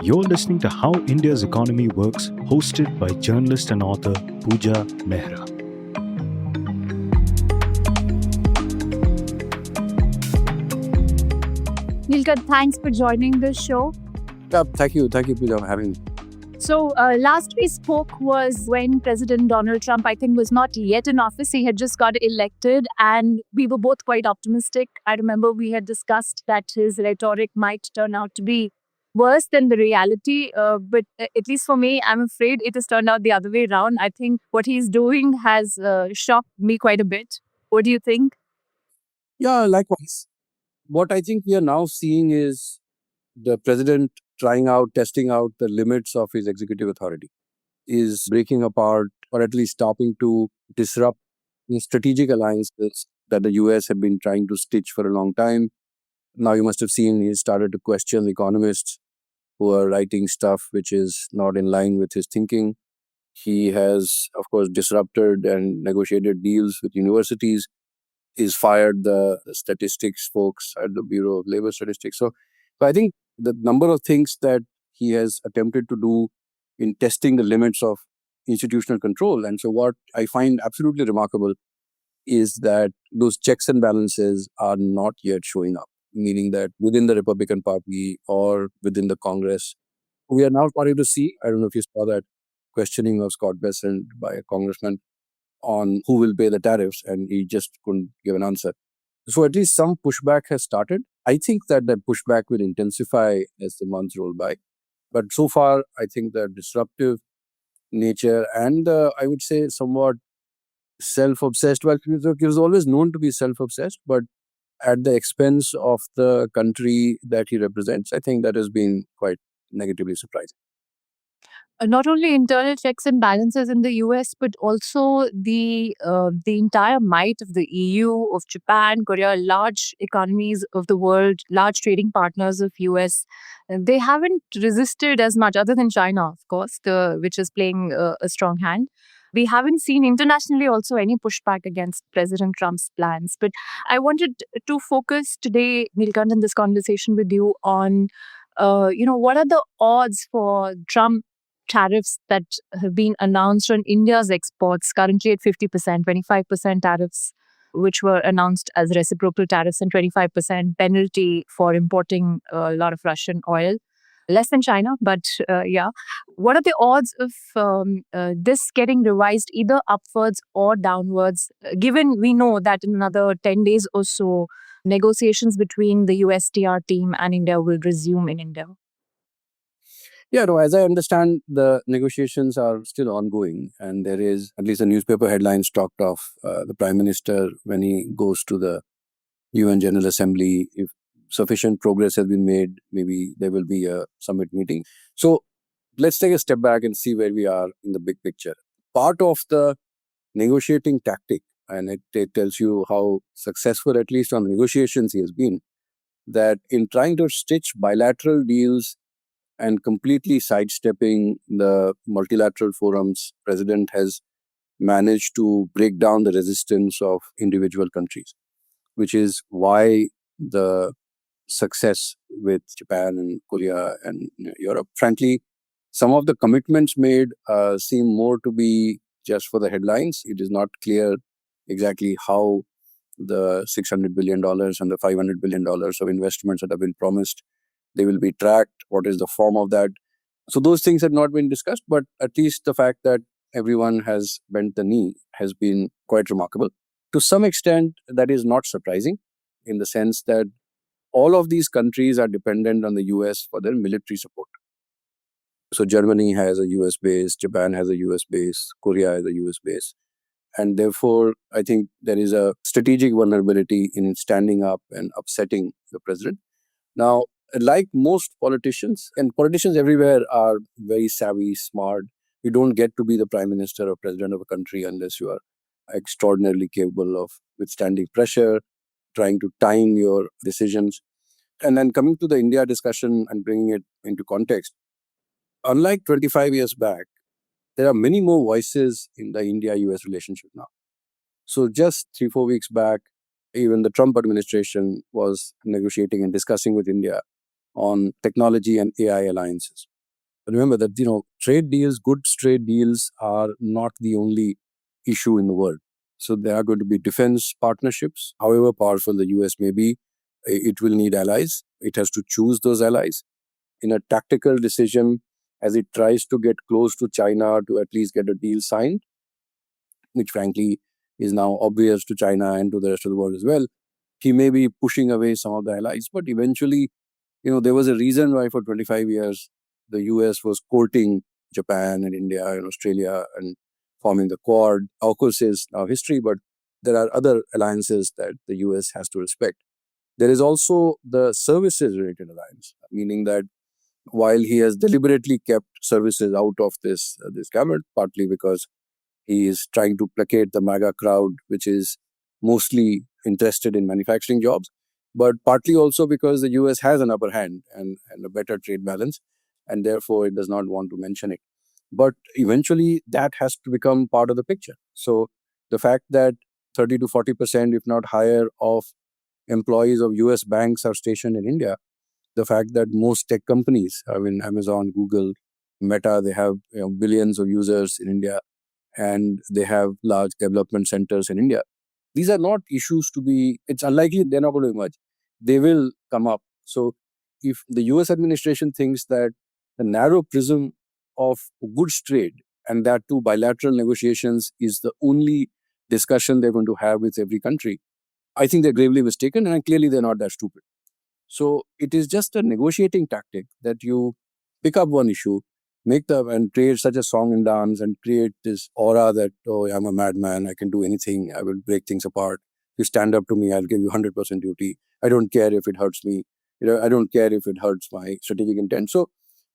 You're listening to How India's Economy Works, hosted by journalist and author Puja Mehra. Neelkanth, thanks for joining this show. Yeah, thank you, Puja, for having me. So, last we spoke was when President Donald Trump, I think, was not yet in office. He had just got elected, and we were both quite optimistic. I remember we had discussed that his rhetoric might turn out to be worse than the reality. But at least for me, I'm afraid it has turned out the other way around. I think what he's doing has shocked me quite a bit. What do you think? Yeah, likewise. What I think we are now seeing is the president testing out the limits of his executive authority, is breaking apart or at least stopping to disrupt the strategic alliances that the US had been trying to stitch for a long time. Now you must have seen he started to question economists who are writing stuff which is not in line with his thinking. He has, of course, disrupted and negotiated deals with universities. He's fired the statistics folks at the Bureau of Labor Statistics. So I think the number of things that he has attempted to do in testing the limits of institutional control. And so what I find absolutely remarkable is that those checks and balances are not yet showing up, meaning that within the Republican Party or within the Congress, we are now starting to see, I don't know if you saw that questioning of Scott Bessent by a congressman on who will pay the tariffs, and he just couldn't give an answer. So at least some pushback has started. I think that pushback will intensify as the months roll by. But so far, I think the disruptive nature and I would say somewhat self-obsessed, well, he was always known to be self-obsessed, but at the expense of the country that he represents, I think that has been quite negatively surprising. Not only internal checks and balances in the US, but also the entire might of the EU, of Japan, Korea, large economies of the world, large trading partners of US. They haven't resisted as much, other than China, of course, which is playing a strong hand. We haven't seen internationally also any pushback against President Trump's plans. But I wanted to focus today, Neelkanth, in this conversation with you on, what are the odds for Trump tariffs that have been announced on India's exports, currently at 50%, 25% tariffs, which were announced as reciprocal tariffs, and 25% penalty for importing a lot of Russian oil. Less than China, but yeah. What are the odds of this getting revised either upwards or downwards, given we know that in another 10 days or so, negotiations between the USTR team and India will resume in India? Yeah, no, as I understand, the negotiations are still ongoing, and there is at least a newspaper headlines talked of the Prime Minister when he goes to the UN General Assembly. If sufficient progress has been made, maybe there will be a summit meeting. So let's take a step back and see where we are in the big picture. Part of the negotiating tactic, and it tells you how successful, at least on negotiations, he has been, that in trying to stitch bilateral deals and completely sidestepping the multilateral forums, President has managed to break down the resistance of individual countries, which is why the success with Japan and Korea and Europe. Frankly, some of the commitments made seem more to be just for the headlines. It is not clear exactly how the $600 billion and the $500 billion of investments that have been promised, they will be tracked. What is the form of that? So those things have not been discussed, but at least the fact that everyone has bent the knee has been quite remarkable. To some extent, that is not surprising in the sense that all of these countries are dependent on the US for their military support. So Germany has a US base, Japan has a US base, Korea has a US base. And therefore, I think there is a strategic vulnerability in standing up and upsetting the president. Now, like most politicians, and politicians everywhere are very savvy, smart. You don't get to be the prime minister or president of a country unless you are extraordinarily capable of withstanding pressure, trying to time your decisions. And then coming to the India discussion and bringing it into context, unlike 25 years back, there are many more voices in the India-US relationship now. So just 3-4 weeks back, even the Trump administration was negotiating and discussing with India on technology and AI alliances. remember that, trade deals, goods trade deals are not the only issue in the world. So there are going to be defense partnerships. However powerful the US may be, it will need allies. It has to choose those allies in a tactical decision as it tries to get close to China to at least get a deal signed, which frankly is now obvious to China and to the rest of the world as well. He may be pushing away some of the allies, but eventually, there was a reason why for 25 years the US was courting Japan and India and Australia and forming the Quad. AUKUS is now history, but there are other alliances that the US has to respect. There is also the services related alliance, meaning that while he has deliberately kept services out of this gamut, partly because he is trying to placate the MAGA crowd, which is mostly interested in manufacturing jobs, but partly also because the US has an upper hand and a better trade balance, and therefore it does not want to mention it. But eventually that has to become part of the picture. So the fact that 30 to 40%, if not higher, of employees of US banks are stationed in India, the fact that most tech companies, Amazon, Google, Meta, they have billions of users in India, and they have large development centers in India. These are not issues to be, it's unlikely they're not going to emerge. They will come up. So if the US administration thinks that the narrow prism of goods trade and that too bilateral negotiations is the only discussion they're going to have with every country, I think they're gravely mistaken, and clearly they're not that stupid. So it is just a negotiating tactic that you pick up one issue, and create such a song and dance and create this aura that, oh, I'm a madman, I can do anything, I will break things apart. You stand up to me, I'll give you 100% duty. I don't care if it hurts me. I don't care if it hurts my strategic intent. So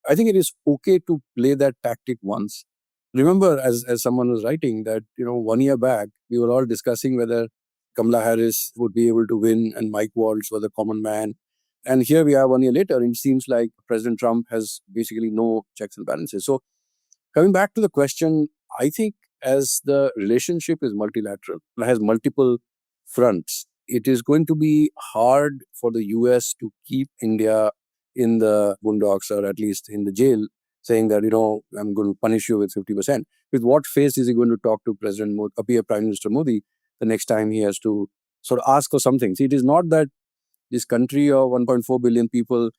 I think it is okay to play that tactic once. Remember, as someone was writing, that 1 year back, we were all discussing whether Kamala Harris would be able to win and Mike Waltz was a common man. And here we are 1 year later, and it seems like President Trump has basically no checks and balances. So coming back to the question, I think as the relationship is multilateral, has multiple fronts, it is going to be hard for the US to keep India in the boondocks or at least in the jail, saying that, I'm going to punish you with 50%. With what face is he going to talk to President Modi, Prime Minister Modi, the next time he has to sort of ask for something? See, it is not that this country of 1.4 billion people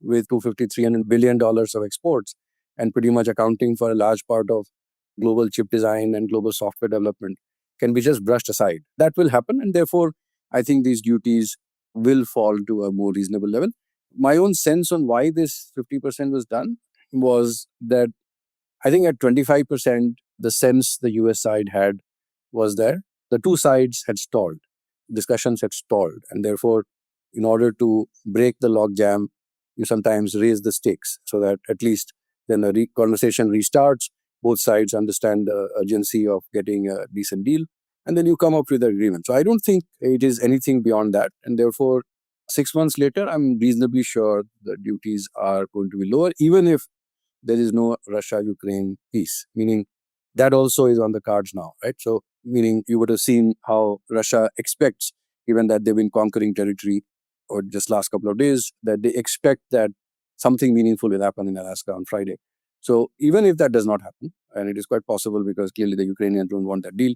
with $250-300 billion of exports and pretty much accounting for a large part of global chip design and global software development can be just brushed aside. That will happen, and therefore I think these duties will fall to a more reasonable level. My own sense on why this 50% was done was that I think at 25%, the sense the US side had was that the two sides had stalled, discussions had stalled, and therefore, in order to break the logjam, you sometimes raise the stakes so that at least then the conversation restarts, both sides understand the urgency of getting a decent deal, and then you come up with an agreement. So I don't think it is anything beyond that, and therefore, 6 months later, I'm reasonably sure the duties are going to be lower, even if there is no Russia-Ukraine peace, meaning that also is on the cards now, right? So, meaning you would have seen how Russia expects, given that they've been conquering territory or just last couple of days, that they expect that something meaningful will happen in Alaska on Friday. So even if that does not happen, and it is quite possible because clearly the Ukrainians don't want that deal,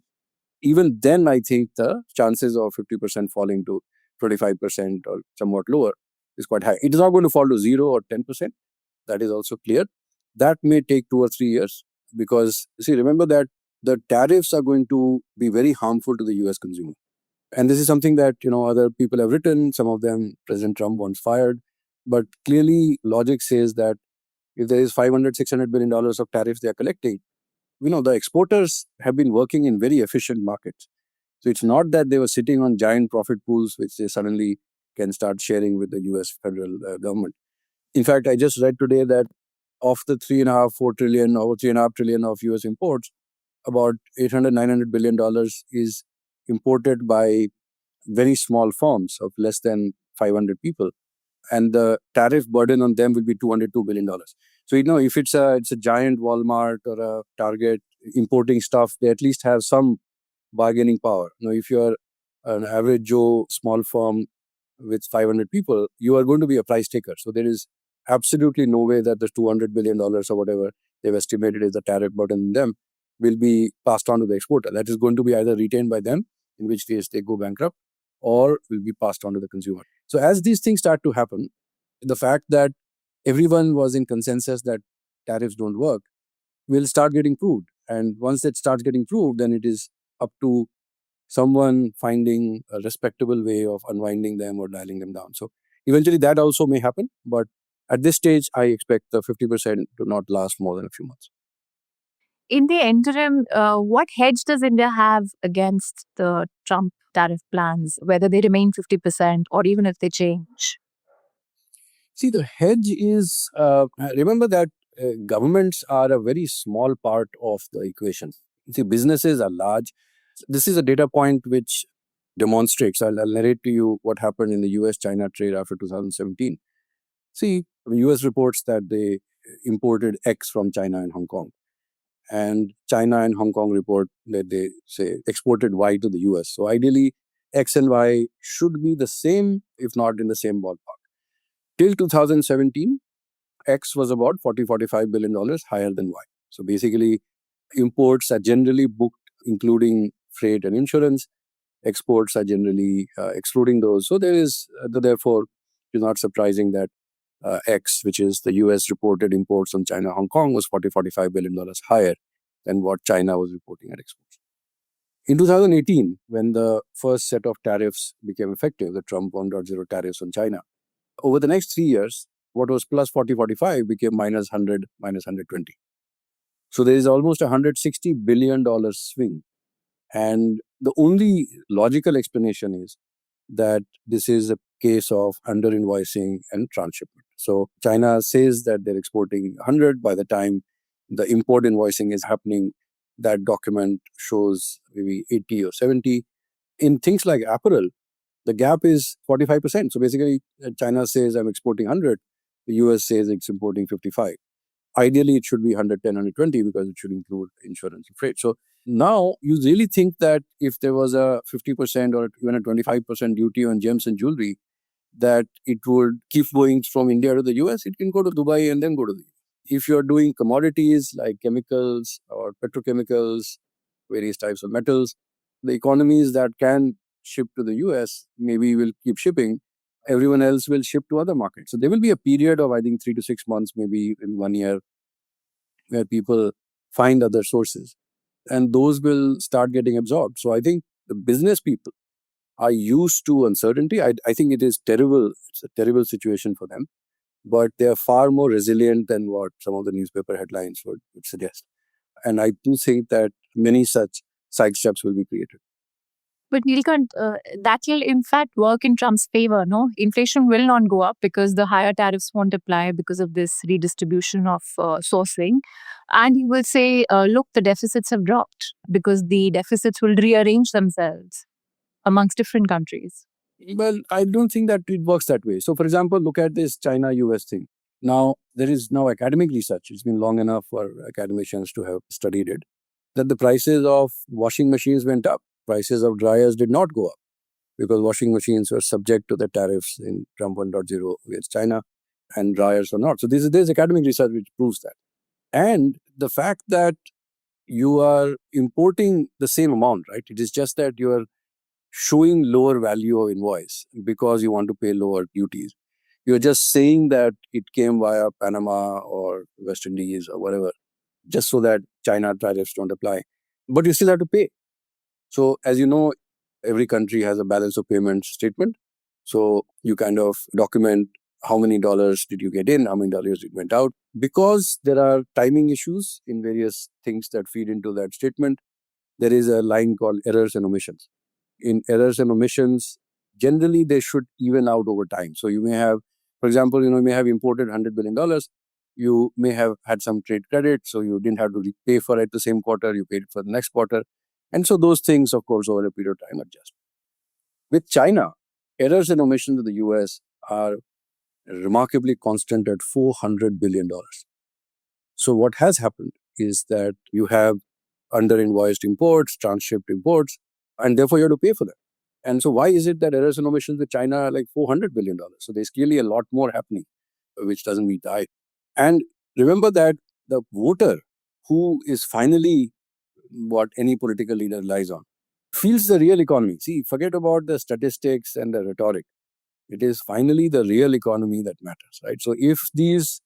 even then I think the chances of 50% falling to 25% or somewhat lower is quite high. It is not going to fall to 0 or 10%. That is also clear. That may take 2 or 3 years because, see, remember that the tariffs are going to be very harmful to the US consumer. And this is something that, other people have written. Some of them, President Trump wants fired. But clearly, logic says that if there is $500-600 billion of tariffs they are collecting, the exporters have been working in very efficient markets. So it's not that they were sitting on giant profit pools, which they suddenly can start sharing with the US federal government. In fact, I just read today that of the 3.5-4 trillion or 3.5 trillion of US imports, about $800-900 billion is imported by very small firms of less than 500 people. And the tariff burden on them will be $202 billion. So, if it's a giant Walmart or a Target importing stuff, they at least have some bargaining power. If you're an average Joe small firm with 500 people, you are going to be a price taker. So there is absolutely no way that the $200 billion or whatever they've estimated is the tariff burden on them will be passed on to the exporter. That is going to be either retained by them, in which case they go bankrupt, or will be passed on to the consumer. So as these things start to happen, the fact that everyone was in consensus that tariffs don't work will start getting proved. And once it starts getting proved, then it is up to someone finding a respectable way of unwinding them or dialing them down. So eventually that also may happen. But at this stage, I expect the 50% to not last more than a few months. In the interim, what hedge does India have against the Trump tariff plans, whether they remain 50% or even if they change? See, the hedge is, remember that governments are a very small part of the equation. See, businesses are large. This is a data point which demonstrates, I'll narrate to you what happened in the US-China trade after 2017. See, the US reports that they imported X from China and Hong Kong. And China and Hong Kong report that they say exported Y to the US. So ideally, X and Y should be the same, if not in the same ballpark. Till 2017, X was about $40-45 billion higher than Y. So basically, imports are generally booked, including freight and insurance. Exports are generally excluding those. So there is, therefore, it's not surprising that X, which is the US reported imports from China, Hong Kong, was $40-45 billion higher than what China was reporting at exports. In 2018, when the first set of tariffs became effective, the Trump 1.0 tariffs on China, over the next 3 years, what was plus 40-45 became minus 100, minus 120. So there is almost $160 billion swing. And the only logical explanation is that this is a case of under-invoicing and transshipment. So China says that they're exporting 100. By the time the import invoicing is happening, that document shows maybe 80 or 70. In things like apparel, the gap is 45%. So basically, China says I'm exporting 100. The US says it's importing 55. Ideally, it should be 110, 120 because it should include insurance and freight. So now you really think that if there was a 50% or even a 25% duty on gems and jewelry, that it would keep going from India to the US? It can go to Dubai and then go to the US. If you're doing commodities like chemicals or petrochemicals, various types of metals, the economies that can ship to the US maybe will keep shipping. Everyone else will ship to other markets. So there will be a period of, I think, 3 to 6 months, maybe in 1 year, where people find other sources. And those will start getting absorbed. So I think the business people are used to uncertainty. I think it is terrible. It's a terrible situation for them. But they are far more resilient than what some of the newspaper headlines would suggest. And I do think that many such side steps will be created. But Neelkanth, that will in fact work in Trump's favor, no? Inflation will not go up because the higher tariffs won't apply because of this redistribution of sourcing. And he will say, look, the deficits have dropped because the deficits will rearrange themselves amongst different countries. Well, I don't think that it works that way. So, for example, look at this China-US thing. Now, there is now academic research. It's been long enough for academicians to have studied it, that the prices of washing machines went up. Prices of dryers did not go up because washing machines were subject to the tariffs in Trump 1.0 against China and dryers were not. So there's academic research which proves that. And the fact that you are importing the same amount, right? It is just that you are showing lower value of invoice because you want to pay lower duties. You're just saying that it came via Panama or West Indies or whatever, just so that China tariffs don't apply. But you still have to pay. So as you know, every country has a balance of payment statement. So you kind of document how many dollars did you get in, how many dollars it went out. Because there are timing issues in various things that feed into that statement, there is a line called errors and omissions. In errors and omissions, generally they should even out over time. So you may have, for example, you may have imported $100 billion. You may have had some trade credit, so you didn't have to pay for it the same quarter, you paid it for the next quarter. And so those things, of course, over a period of time adjust. With China, errors and omissions in the US are remarkably constant at $400 billion. So what has happened is that you have under-invoiced imports, transshipped imports, and therefore you have to pay for them. And so why is it that errors and omissions with China are like $400 billion? So there's clearly a lot more happening. which doesn't meet the eye. And remember that the voter, who is finally what any political leader relies on, feels the real economy. See, forget about the statistics and the rhetoric. It is finally the real economy that matters, right? So if these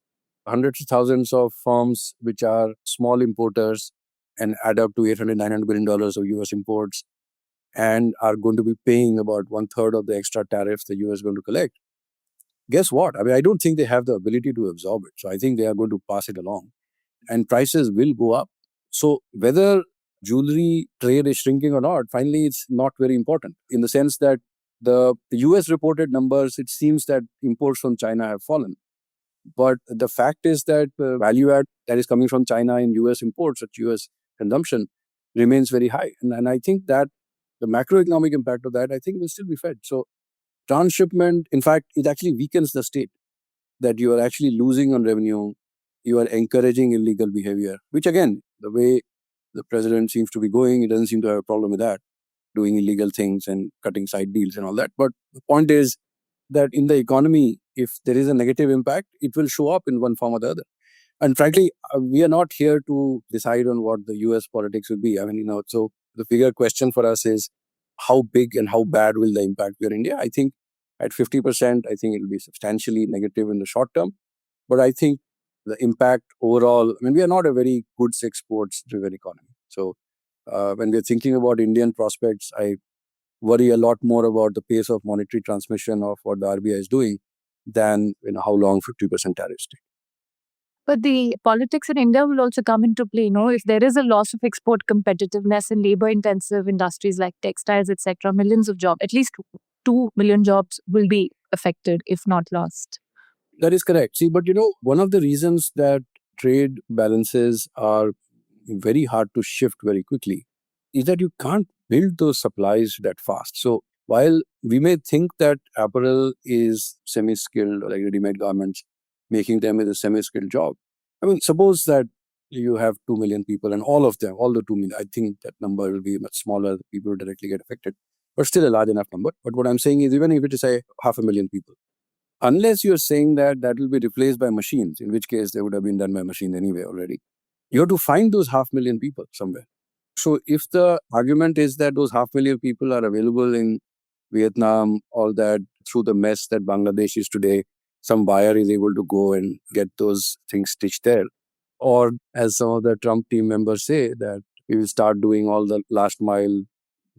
hundreds of thousands of firms which are small importers and add up to 800, $900 billion of US imports and are going to be paying about 1/3 of the extra tariffs the US is going to collect, guess what? I mean, I don't think they have the ability to absorb it. So I think they are going to pass it along and prices will go up. So whether jewelry trade is shrinking or not, finally, it's not very important in the sense that the US reported numbers, it seems that imports from China have fallen. But the fact is that value add that is coming from China in US imports at US consumption remains very high. And I think that the macroeconomic impact of that, I think, will still be fed. So transshipment, in fact, it actually weakens the state, that you are actually losing on revenue. You are encouraging illegal behavior, which again, the way the president seems to be going, he doesn't seem to have a problem with that, doing illegal things and cutting side deals and all that. But the point is that in the economy, if there is a negative impact, it will show up in one form or the other. And frankly, we are not here to decide on what the US politics will be. I mean, so the bigger question for us is how big and how bad will the impact be on India? I think at 50%, I think it will be substantially negative in the short term. But I think the impact overall, I mean, we are not a very goods exports driven economy. So when we're thinking about Indian prospects, I worry a lot more about the pace of monetary transmission of what the RBI is doing than how long 50% tariffs take. But the politics in India will also come into play. If there is a loss of export competitiveness in labor-intensive industries like textiles, etc., millions of jobs, at least 2 million jobs will be affected, if not lost. That is correct. See, but one of the reasons that trade balances are very hard to shift very quickly is that you can't build those supplies that fast. So while we may think that apparel is semi-skilled, or like ready-made garments, making them is a semi-skilled job. I mean, suppose that you have 2 million people and all of them, all the 2 million, I think that number will be much smaller, people who directly get affected, but still a large enough number. But what I'm saying is, even if it is, say, 500,000 people, unless you're saying that that will be replaced by machines, in which case they would have been done by machines anyway already, you have to find those 500,000 people somewhere. So if the argument is that those 500,000 people are available in Vietnam, all that, through the mess that Bangladesh is today, some buyer is able to go and get those things stitched there. Or as some of the Trump team members say, that we will start doing all the last mile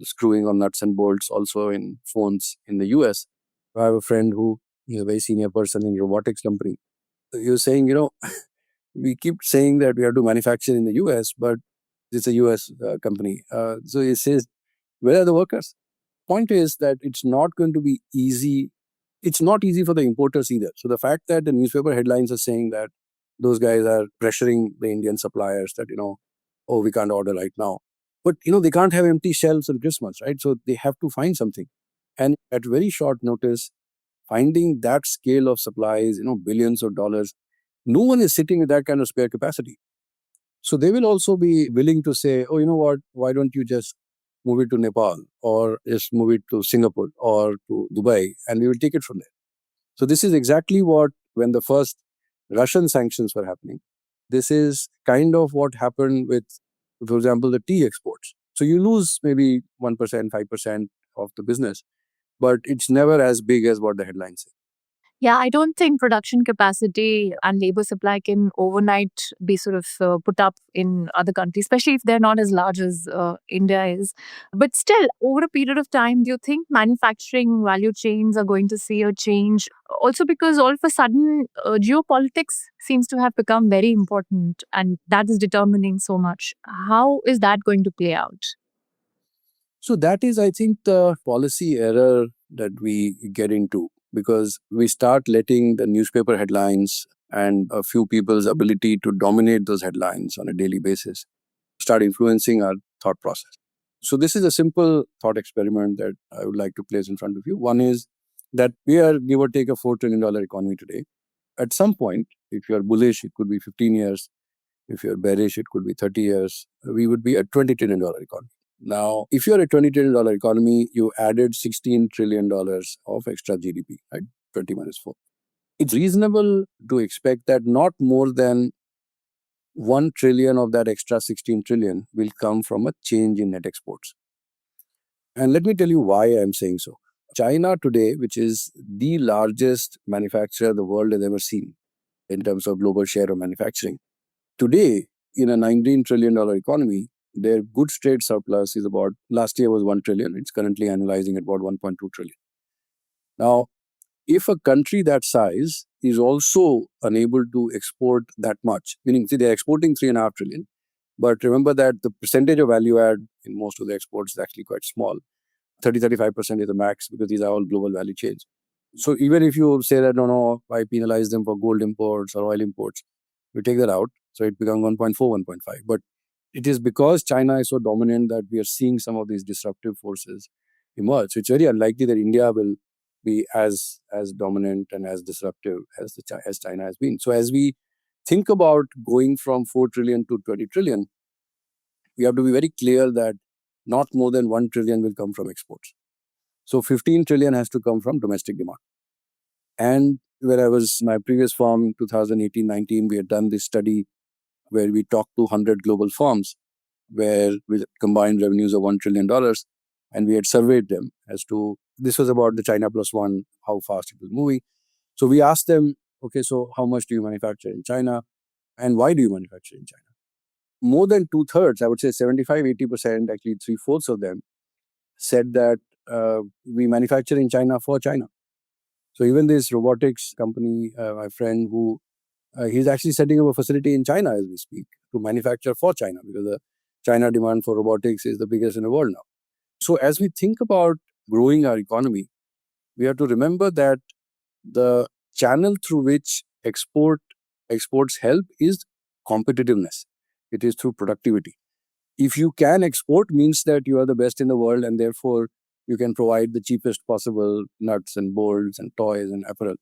screwing on nuts and bolts also in phones in the US. I have a friend who is a very senior person in robotics company. He was saying, we keep saying that we have to manufacture in the US, but it's a US company. So he says, where are the workers? Point is that it's not going to be easy. It's not easy for the importers either. So the fact that the newspaper headlines are saying that those guys are pressuring the Indian suppliers that, oh, we can't order right now. But, they can't have empty shelves on Christmas, right? So they have to find something. And at very short notice, finding that scale of supplies, billions of dollars, no one is sitting with that kind of spare capacity. So they will also be willing to say, oh, you know what, why don't you just move it to Nepal or just move it to Singapore or to Dubai and we will take it from there. So this is exactly what, when the first Russian sanctions were happening, this is kind of what happened with, for example, the tea exports. So you lose maybe 1%, 5% of the business, but it's never as big as what the headlines say. Yeah, I don't think production capacity and labor supply can overnight be sort of put up in other countries, especially if they're not as large as India is. But still, over a period of time, do you think manufacturing value chains are going to see a change? Also, because all of a sudden, geopolitics seems to have become very important and that is determining so much. How is that going to play out? So that is, I think, the policy error that we get into, because we start letting the newspaper headlines and a few people's ability to dominate those headlines on a daily basis start influencing our thought process. So this is a simple thought experiment that I would like to place in front of you. One is that we are, give or take, a $4 trillion economy today. At some point, if you are bullish, it could be 15 years. If you're bearish, it could be 30 years. We would be a $20 trillion economy. Now, if you're a $20 trillion economy, you added $16 trillion of extra GDP, right? 20 minus 4. it's reasonable to expect that not more than 1 trillion of that extra 16 trillion will come from a change in net exports. And let me tell you why I'm saying so. China today, which is the largest manufacturer the world has ever seen in terms of global share of manufacturing, today in a $19 trillion economy, their goods trade surplus is about, last year was 1 trillion. It's currently annualizing at about 1.2 trillion. Now, if a country that size is also unable to export that much, meaning, see, they're exporting 3.5 trillion, but remember that the percentage of value add in most of the exports is actually quite small. 30-35% is the max because these are all global value chains. So even if you say that, no, I penalize them for gold imports or oil imports, we take that out. So it becomes 1.4, 1.5. But it is because China is so dominant that we are seeing some of these disruptive forces emerge. So it's very unlikely that India will be as dominant and as disruptive as China has been. So as we think about going from 4 trillion to 20 trillion, we have to be very clear that not more than 1 trillion will come from exports. So 15 trillion has to come from domestic demand. And where I was, my previous firm, 2018-19, we had done this study where we talked to 100 global firms where with combined revenues of $1 trillion, and we had surveyed them as to, this was about the China plus one, how fast it was moving. So we asked them, okay, so how much do you manufacture in China and why do you manufacture in China? More than 2/3, I would say 75-80%, actually 3/4 of them said that we manufacture in China for China. So even this robotics company, my friend who, he's actually setting up a facility in China as we speak to manufacture for China because the China demand for robotics is the biggest in the world now. So as we think about growing our economy, we have to remember that the channel through which exports help is competitiveness. It is through productivity. If you can export, means that you are the best in the world and therefore you can provide the cheapest possible nuts and bolts and toys and apparel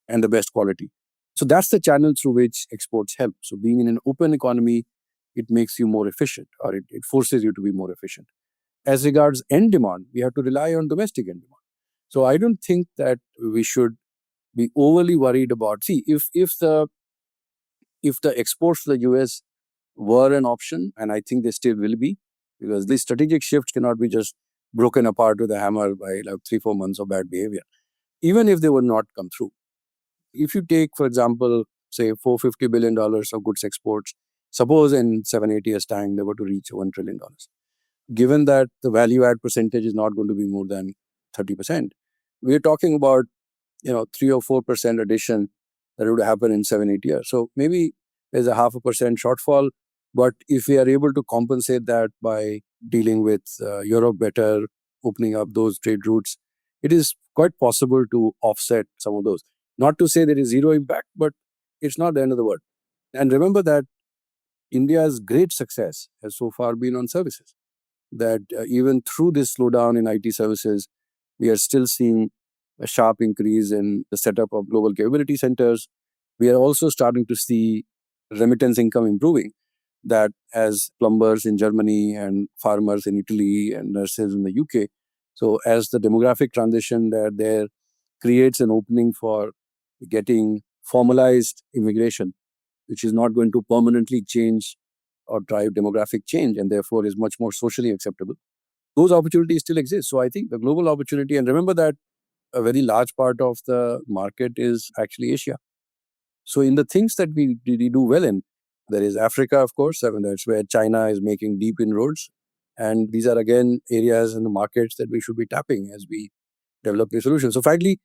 and the best quality. So that's the channel through which exports help. So being in an open economy, it makes you more efficient, or it forces you to be more efficient. As regards end demand, we have to rely on domestic end demand. So I don't think that we should be overly worried about, see, if the exports to the US were an option, and I think they still will be, because these strategic shifts cannot be just broken apart with a hammer by like 3-4 months of bad behavior, even if they would not come through. If you take, for example, say $450 billion of goods exports, suppose in 7-8 years' time they were to reach $1 trillion. Given that the value add percentage is not going to be more than 30%, we're talking about 3 or 4% addition that would happen in 7-8 years. So maybe there's a 0.5% shortfall, but if we are able to compensate that by dealing with Europe better, opening up those trade routes, it is quite possible to offset some of those. Not to say there is zero impact, but it's not the end of the world. And remember that India's great success has so far been on services. That even through this slowdown in IT services, we are still seeing a sharp increase in the setup of global capability centers. We are also starting to see remittance income improving, that as plumbers in Germany and farmers in Italy and nurses in the UK. So as the demographic transition there creates an opening for getting formalized immigration, which is not going to permanently change or drive demographic change and therefore is much more socially acceptable. Those opportunities still exist. So I think the global opportunity, and remember that a very large part of the market is actually Asia. So in the things that we do well in, there is Africa, of course. I mean, that's where China is making deep inroads. And these are, again, areas in the markets that we should be tapping as we develop the solutions. So frankly,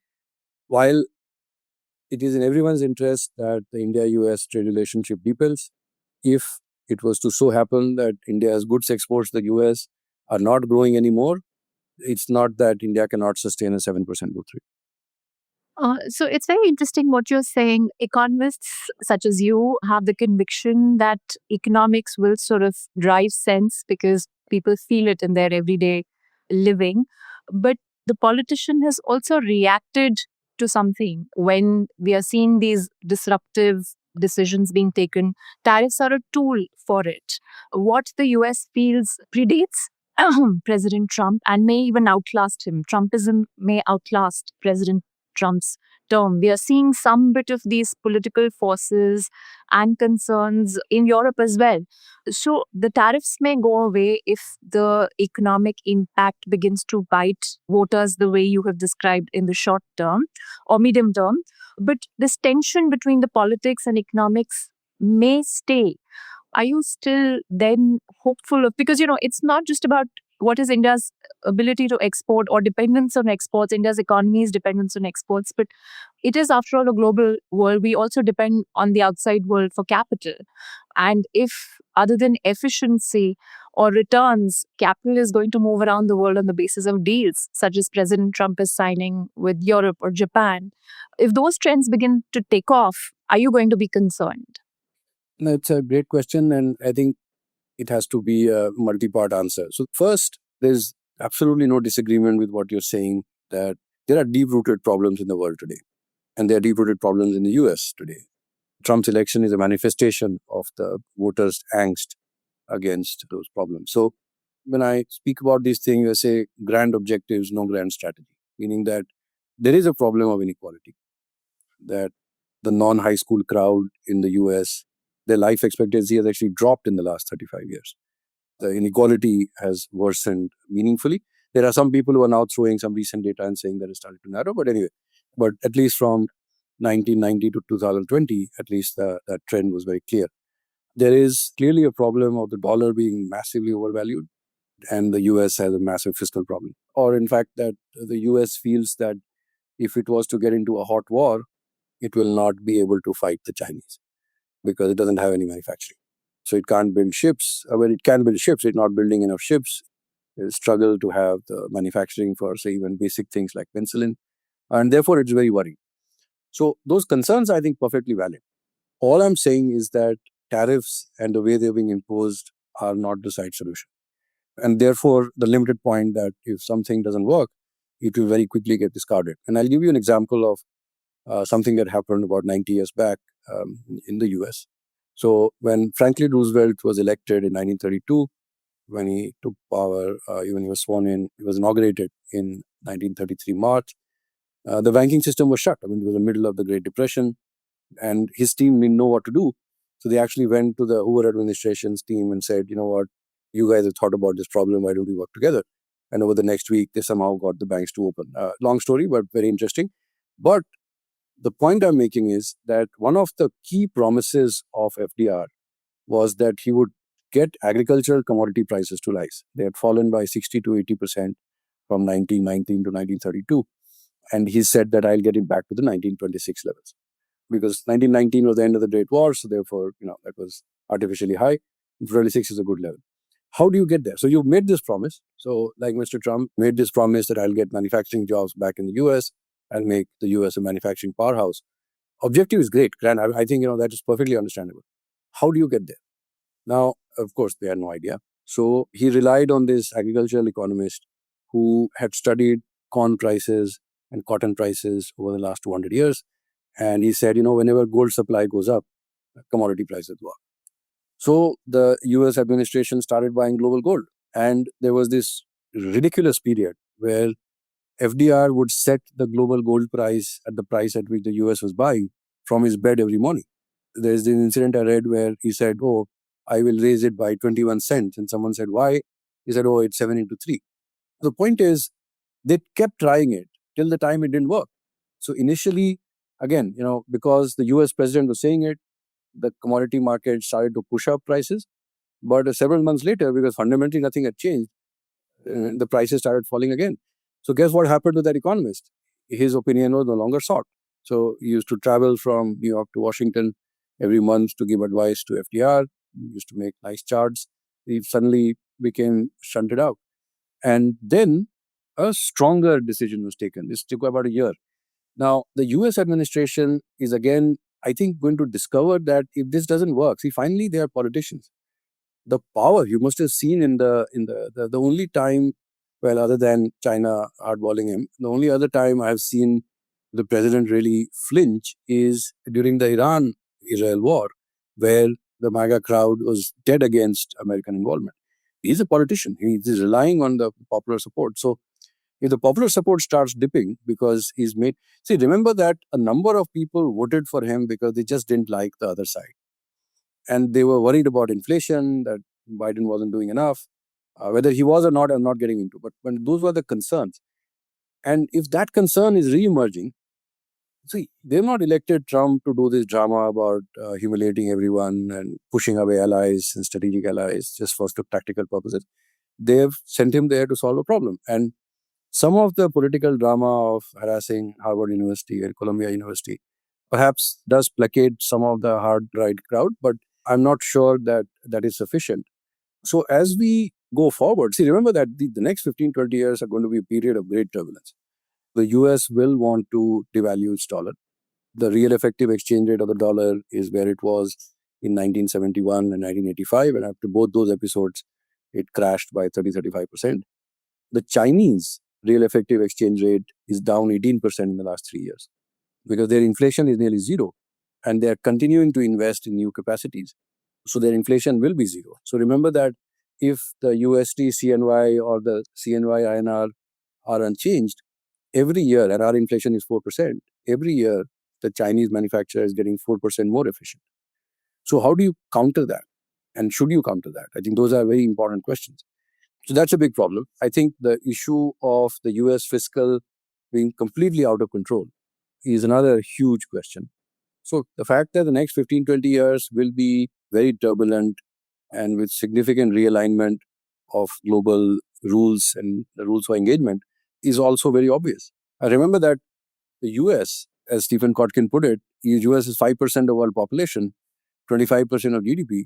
while it is in everyone's interest that the India-US trade relationship deepens, if it was to so happen that India's goods exports to the US are not growing anymore, it's not that India cannot sustain a 7% growth rate. So it's very interesting what you're saying. Economists such as you have the conviction that economics will sort of drive sense because people feel it in their everyday living. But the politician has also reacted to something when we are seeing these disruptive decisions being taken. Tariffs are a tool for it. What the US feels predates President Trump and may even outlast him. Trumpism may outlast President Trump's term. We are seeing some bit of these political forces and concerns in Europe as well. So the tariffs may go away if the economic impact begins to bite voters the way you have described in the short term or medium term. But this tension between the politics and economics may stay. Are you still then hopeful of, because it's not just about what is India's ability to export or dependence on exports, India's economy's dependence on exports, but it is after all a global world. We also depend on the outside world for capital. And if other than efficiency or returns, capital is going to move around the world on the basis of deals, such as President Trump is signing with Europe or Japan, if those trends begin to take off, are you going to be concerned? No, it's a great question, and I think it has to be a multi-part answer. So first, there's absolutely no disagreement with what you're saying, that there are deep-rooted problems in the world today, and there are deep-rooted problems in the US today. Trump's election is a manifestation of the voters' angst against those problems. So when I speak about these things, I say grand objectives, no grand strategy, meaning that there is a problem of inequality, that the non-high school crowd in the US, their life expectancy has actually dropped in the last 35 years. The inequality has worsened meaningfully. There are some people who are now throwing some recent data and saying that it started to narrow, but anyway, but at least from 1990 to 2020, at least that trend was very clear. There is clearly a problem of the dollar being massively overvalued, and the US has a massive fiscal problem. Or in fact, that the US feels that if it was to get into a hot war, it will not be able to fight the Chinese because it doesn't have any manufacturing. So it can't build ships. Well, it can build ships. It's not building enough ships. It struggle to have the manufacturing for, say, even basic things like penicillin. And therefore, it's very worrying. So those concerns, I think, perfectly valid. All I'm saying is that tariffs and the way they're being imposed are not the side solution. And therefore, the limited point that if something doesn't work, it will very quickly get discarded. And I'll give you an example of something that happened about 90 years back in the US. So when Franklin Roosevelt was elected in 1932, when he took power, when he was sworn in, he was inaugurated in 1933 March, the banking system was shut. I mean, it was the middle of the Great Depression, and his team didn't know what to do. So they actually went to the Hoover administration's team and said, you know what, you guys have thought about this problem, why don't we work together? And over the next week, they somehow got the banks to open. Long story, but very interesting. But the point I'm making is that one of the key promises of FDR was that he would get agricultural commodity prices to rise. They had fallen by 60 to 80% from 1919 to 1932. And he said that I'll get it back to the 1926 levels. Because 1919 was the end of the Great War, so therefore, that was artificially high. 26 is a good level. How do you get there? So you've made this promise. So like Mr. Trump made this promise that I'll get manufacturing jobs back in the US, I'll make the US a manufacturing powerhouse. Objective is great, grand. I think, that is perfectly understandable. How do you get there? Now, of course, they had no idea. So he relied on this agricultural economist who had studied corn prices and cotton prices over the last 200 years. And he said, whenever gold supply goes up, commodity prices go up. So the US administration started buying global gold. And there was this ridiculous period where FDR would set the global gold price at the price at which the US was buying from his bed every morning. There's an incident I read where he said, oh, I will raise it by 21 cents. And someone said, why? He said, oh, it's 7 into 3. The point is, they kept trying it till the time it didn't work. So initially, again, because the US president was saying it, the commodity market started to push up prices. But several months later, because fundamentally nothing had changed, the prices started falling again. So guess what happened to that economist? His opinion was no longer sought. So he used to travel from New York to Washington every month to give advice to FDR. He used to make nice charts. He suddenly became shunted out. And then a stronger decision was taken. This took about a year. Now, the US administration is again, I think, going to discover that if this doesn't work, see, finally, they are politicians. The power you must have seen in the only time, well, other than China hardballing him, the only other time I have seen the president really flinch is during the Iran-Israel war, where the MAGA crowd was dead against American involvement. He's a politician. He's relying on the popular support. So If the popular support starts dipping because he's made... See, remember that a number of people voted for him because they just didn't like the other side. And they were worried about inflation, that Biden wasn't doing enough. Whether he was or not, I'm not getting into. But when those were the concerns. And if that concern is re-emerging, see, they've not elected Trump to do this drama about humiliating everyone and pushing away allies and strategic allies just for tactical purposes. They've sent him there to solve a problem. And some of the political drama of harassing Harvard University and Columbia University perhaps does placate some of the hard right crowd, but I'm not sure that that is sufficient. So as we go forward, see, remember that the next 15, 20 years are going to be a period of great turbulence. The US will want to devalue its dollar. The real effective exchange rate of the dollar is where it was in 1971 and 1985, and after both those episodes, it crashed by 30-35%. The Chinese real effective exchange rate is down 18% in the last 3 years because their inflation is nearly zero, and they are continuing to invest in new capacities. So their inflation will be zero. So remember that if the USD CNY or the CNY INR are unchanged, every year, and our inflation is 4%, every year the Chinese manufacturer is getting 4% more efficient. So how do you counter that? And should you counter that? I think those are very important questions. So that's a big problem. I think the issue of the US fiscal being completely out of control is another huge question. So the fact that the next 15, 20 years will be very turbulent and with significant realignment of global rules and the rules for engagement is also very obvious. I remember that the US, as Stephen Kotkin put it, US is 5% of world population, 25% of GDP,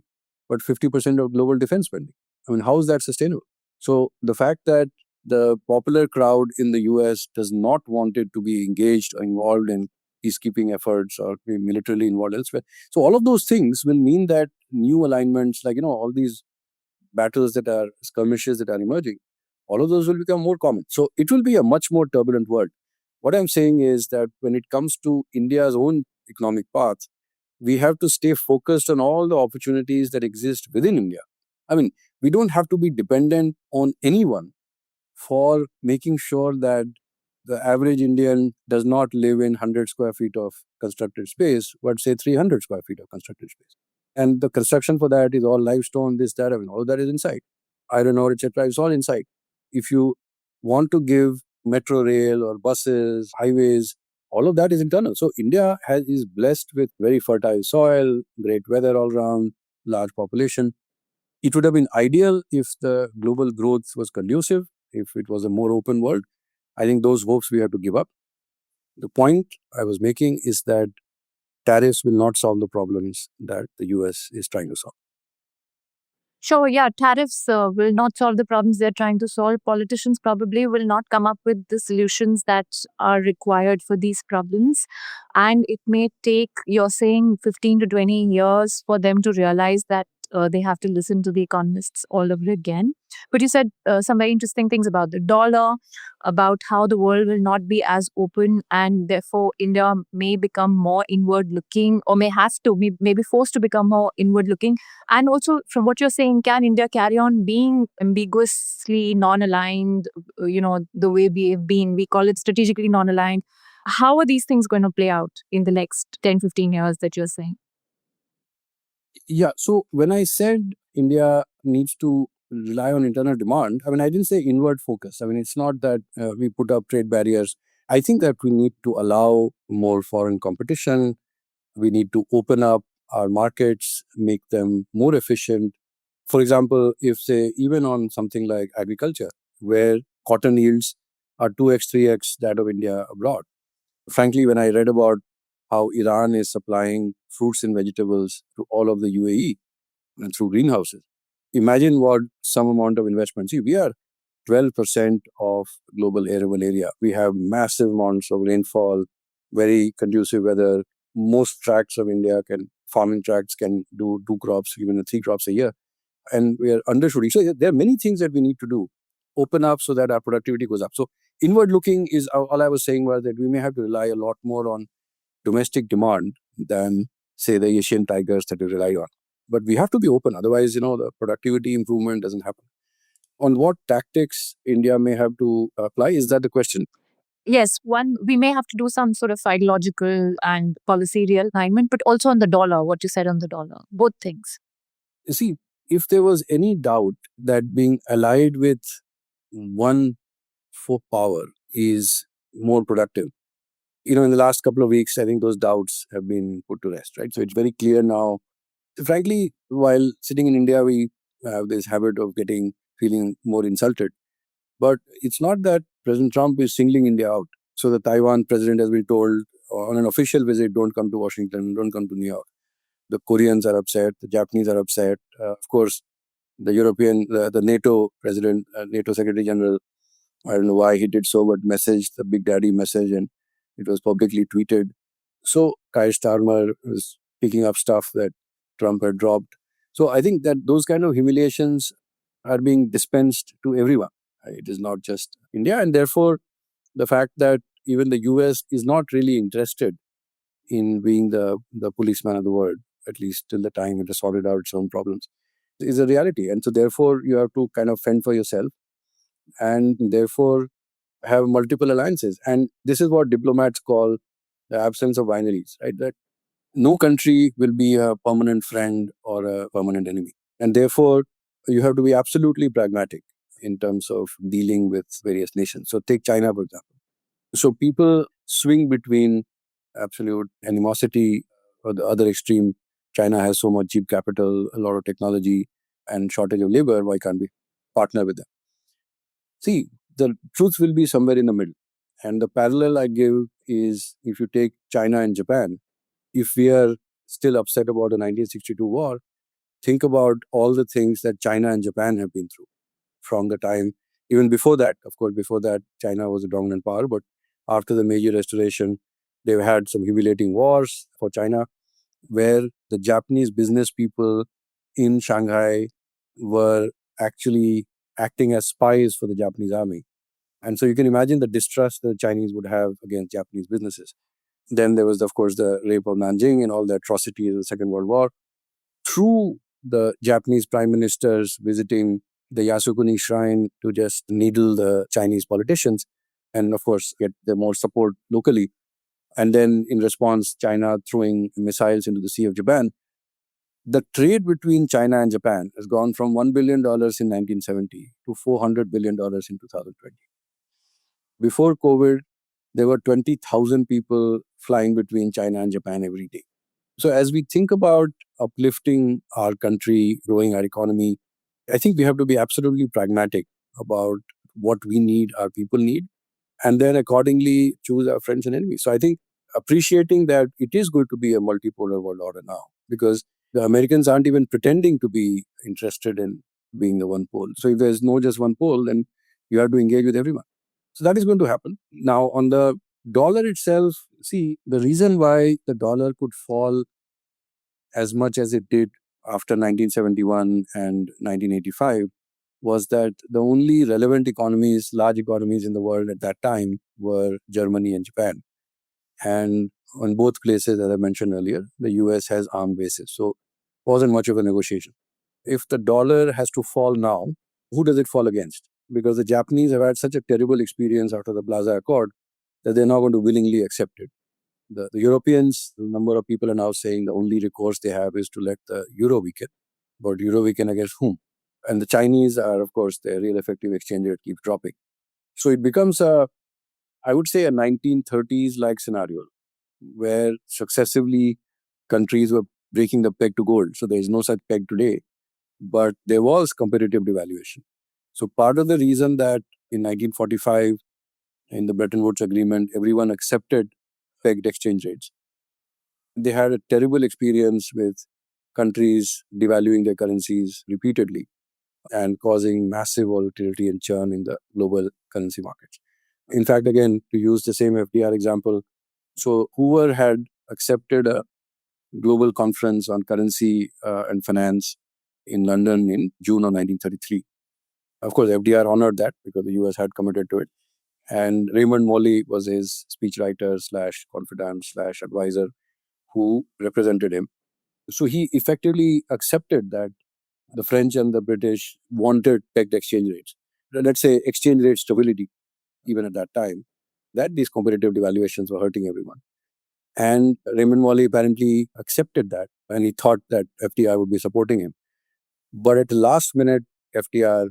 but 50% of global defense spending. I mean, how is that sustainable? So the fact that the popular crowd in the US does not want it to be engaged or involved in peacekeeping efforts or be militarily involved elsewhere. So all of those things will mean that new alignments, like, all these battles that are skirmishes that are emerging, all of those will become more common. So it will be a much more turbulent world. What I'm saying is that when it comes to India's own economic path, we have to stay focused on all the opportunities that exist within India. I mean, we don't have to be dependent on anyone for making sure that the average Indian does not live in 100 square feet of constructed space, but say 300 square feet of constructed space. And the construction for that is all limestone, this, that, I mean, all that is inside. Iron ore, etc., is all inside. If you want to give metro rail or buses, highways, all of that is internal. So India is blessed with very fertile soil, great weather all around, large population. It would have been ideal if the global growth was conducive, if it was a more open world. I think those hopes we have to give up. The point I was making is that tariffs will not solve the problems that the US is trying to solve. Sure, yeah, tariffs will not solve the problems they're trying to solve. Politicians probably will not come up with the solutions that are required for these problems. And it may take, you're saying, 15 to 20 years for them to realize that they have to listen to the economists all over again. But you said some very interesting things about the dollar, about how the world will not be as open, and therefore India may become more inward looking, or may be forced to become more inward looking. And also, from what you're saying, can India carry on being ambiguously non-aligned, the way we've been? We call it strategically non-aligned. How are these things going to play out in the next 10, 15 years that you're saying? Yeah, so when I said India needs to rely on internal demand, I mean, I didn't say inward focus. I mean, it's not that we put up trade barriers. I think that we need to allow more foreign competition. We need to open up our markets, make them more efficient. For example, if, say, even on something like agriculture, where cotton yields are 2x, 3x that of India abroad. Frankly, when I read about how Iran is supplying fruits and vegetables to all of the UAE and through greenhouses, imagine what some amount of investment. See, we are 12% of global arable area. We have massive amounts of rainfall, very conducive weather. Most tracts of India farming tracts can do 2 crops, even 3 crops a year. And we are undershooting. So there are many things that we need to do. Open up so that our productivity goes up. So inward looking is, all I was saying was that we may have to rely a lot more on domestic demand than, say, the Asian tigers that we rely on. But we have to be open. Otherwise, the productivity improvement doesn't happen. On what tactics India may have to apply? Is that the question? Yes, one, we may have to do some sort of ideological and policy realignment, but also on the dollar, what you said on the dollar, both things. You see, if there was any doubt that being allied with one for power is more productive, in the last couple of weeks, I think those doubts have been put to rest, right? So it's very clear now. Frankly, while sitting in India, we have this habit of feeling more insulted. But it's not that President Trump is singling India out. So the Taiwan president has been told on an official visit, don't come to Washington, don't come to New York. The Koreans are upset, the Japanese are upset. Of course, the NATO president, NATO Secretary General, I don't know why he did so, but messaged the Big Daddy message and it was publicly tweeted. So Kai Starmer was picking up stuff that Trump had dropped. So I think that those kind of humiliations are being dispensed to everyone. It is not just India. And therefore, the fact that even the US is not really interested in being the policeman of the world, at least till the time it has sorted out its own problems, is a reality. And so therefore, you have to kind of fend for yourself and therefore have multiple alliances. And this is what diplomats call the absence of binaries, right? That no country will be a permanent friend or a permanent enemy. And therefore, you have to be absolutely pragmatic in terms of dealing with various nations. So take China, for example. So people swing between absolute animosity or the other extreme. China has so much cheap capital, a lot of technology, and shortage of labor. Why can't we partner with them? See, the truth will be somewhere in the middle. And the parallel I give is if you take China and Japan, if we are still upset about the 1962 war, think about all the things that China and Japan have been through from the time, even before that. Of course, before that, China was a dominant power, but after the Meiji Restoration, they've had some humiliating wars for China, where the Japanese business people in Shanghai were actually acting as spies for the Japanese army. And so you can imagine the distrust the Chinese would have against Japanese businesses. Then there was, of course, the rape of Nanjing and all the atrocities of the Second World War. Through the Japanese prime ministers visiting the Yasukuni shrine to just needle the Chinese politicians and, of course, get the more support locally. And then in response, China throwing missiles into the Sea of Japan. The trade between China and Japan has gone from $1 billion in 1970 to $400 billion in 2020. Before COVID, there were 20,000 people flying between China and Japan every day. So as we think about uplifting our country, growing our economy, I think we have to be absolutely pragmatic about what we need, our people need, and then accordingly choose our friends and enemies. So I think appreciating that it is going to be a multipolar world order now, because the Americans aren't even pretending to be interested in being the one pole. So if there's no just one pole, then you have to engage with everyone. So that is going to happen. Now, on the dollar itself, see, the reason why the dollar could fall as much as it did after 1971 and 1985 was that the only relevant economies, large economies in the world at that time were Germany and Japan. And on both places, as I mentioned earlier, the US has armed bases. So it wasn't much of a negotiation. If the dollar has to fall now, who does it fall against? Because the Japanese have had such a terrible experience after the Plaza Accord that they're not going to willingly accept it. The Europeans, a number of people are now saying the only recourse they have is to let the euro weaken. But euro weaken against whom? And the Chinese are, of course, the real effective exchange rate keeps dropping. So it becomes I would say, a 1930s like scenario where successively countries were breaking the peg to gold. So there is no such peg today, but there was competitive devaluation. So part of the reason that in 1945, in the Bretton Woods Agreement, everyone accepted pegged exchange rates. They had a terrible experience with countries devaluing their currencies repeatedly and causing massive volatility and churn in the global currency markets. In fact, again, to use the same FDR example, so Hoover had accepted a global conference on currency and finance in London in June of 1933. Of course, FDR honored that because the US had committed to it. And Raymond Morley was his speechwriter / confidant / advisor who represented him. So he effectively accepted that the French and the British wanted pegged exchange rates. Let's say exchange rate stability, even at that time, that these competitive devaluations were hurting everyone. And Raymond Wally apparently accepted that, and he thought that FDR would be supporting him. But at the last minute, FDR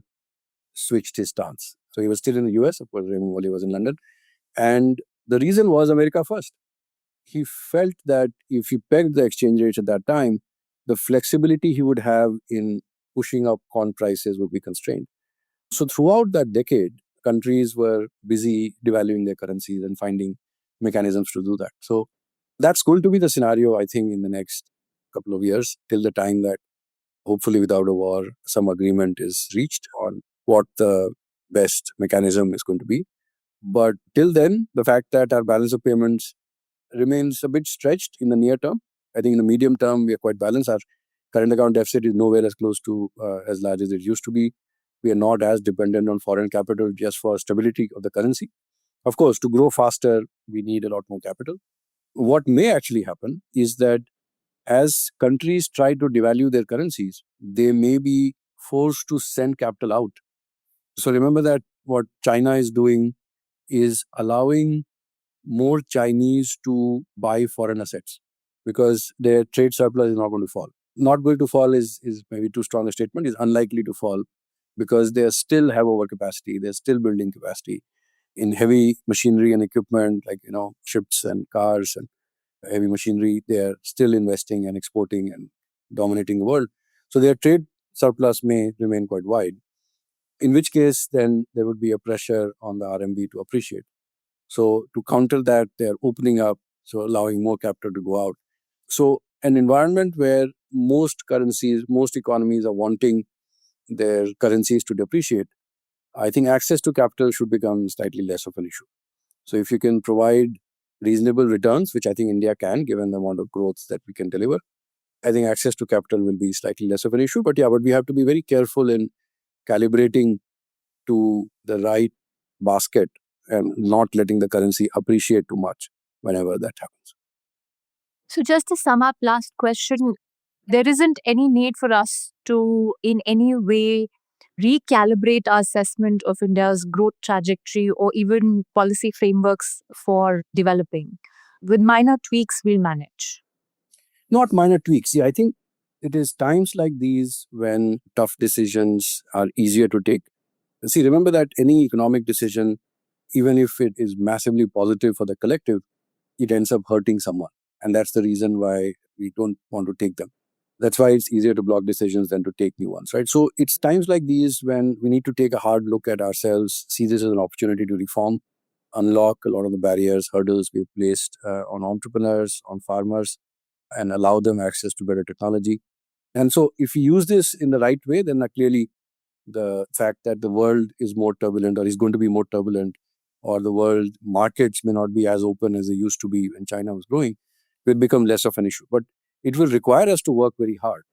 switched his stance. So he was still in the US, of course, Raymond Wally was in London. And the reason was America first. He felt that if he pegged the exchange rates at that time, the flexibility he would have in pushing up corn prices would be constrained. So throughout that decade, countries were busy devaluing their currencies and finding mechanisms to do that. So that's going to be the scenario, I think, in the next couple of years, till the time that, hopefully without a war, some agreement is reached on what the best mechanism is going to be. But till then, the fact that our balance of payments remains a bit stretched in the near term. I think in the medium term, we are quite balanced. Our current account deficit is nowhere as close to as large as it used to be. We are not as dependent on foreign capital just for stability of the currency. Of course, to grow faster, we need a lot more capital. What may actually happen is that as countries try to devalue their currencies, they may be forced to send capital out. So remember that what China is doing is allowing more Chinese to buy foreign assets because their trade surplus is not going to fall. Not going to fall is maybe too strong a statement, is unlikely to fall because they still have overcapacity. They're still building capacity in heavy machinery and equipment like, ships and cars and heavy machinery. They're still investing and exporting and dominating the world. So their trade surplus may remain quite wide, in which case then there would be a pressure on the RMB to appreciate. So to counter that, they're opening up, so allowing more capital to go out. So an environment where most currencies, most economies are wanting their currencies to depreciate, I think access to capital should become slightly less of an issue. So if you can provide reasonable returns, which I think India can, given the amount of growth that we can deliver, I think access to capital will be slightly less of an issue. But we have to be very careful in calibrating to the right basket and not letting the currency appreciate too much whenever that happens. So just to sum up, last question, there isn't any need for us to in any way recalibrate our assessment of India's growth trajectory or even policy frameworks for developing. With minor tweaks, we'll manage. Not minor tweaks. See, I think it is times like these when tough decisions are easier to take. See, remember that any economic decision, even if it is massively positive for the collective, it ends up hurting someone. And that's the reason why we don't want to take them. That's why it's easier to block decisions than to take new ones, right? So it's times like these when we need to take a hard look at ourselves, see this as an opportunity to reform, unlock a lot of the barriers, hurdles we've placed on entrepreneurs, on farmers, and allow them access to better technology. And so if we use this in the right way, then clearly the fact that the world is more turbulent or is going to be more turbulent, or the world markets may not be as open as they used to be when China was growing, will become less of an issue. But it will require us to work very hard.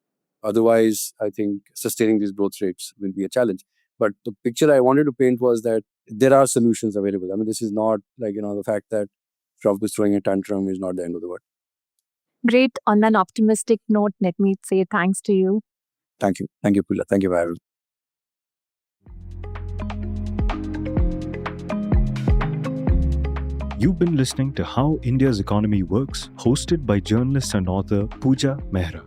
Otherwise, I think sustaining these growth rates will be a challenge. But the picture I wanted to paint was that there are solutions available. I mean, this is not like, the fact that Trump is throwing a tantrum is not the end of the world. Great. On an optimistic note, let me say thanks to you. Thank you. Thank you, Puja. Thank you for having me. You've been listening to How India's Economy Works, hosted by journalist and author Puja Mehra.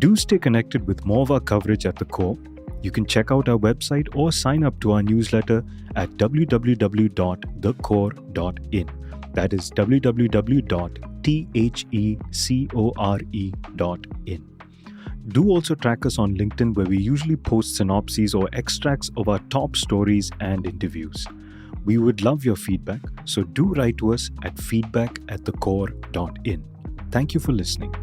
Do stay connected with more of our coverage at The Core. You can check out our website or sign up to our newsletter at www.thecore.in. That is www.thecore.in. Do also track us on LinkedIn, where we usually post synopses or extracts of our top stories and interviews. We would love your feedback, so do write to us at feedback@thecore.in. Thank you for listening.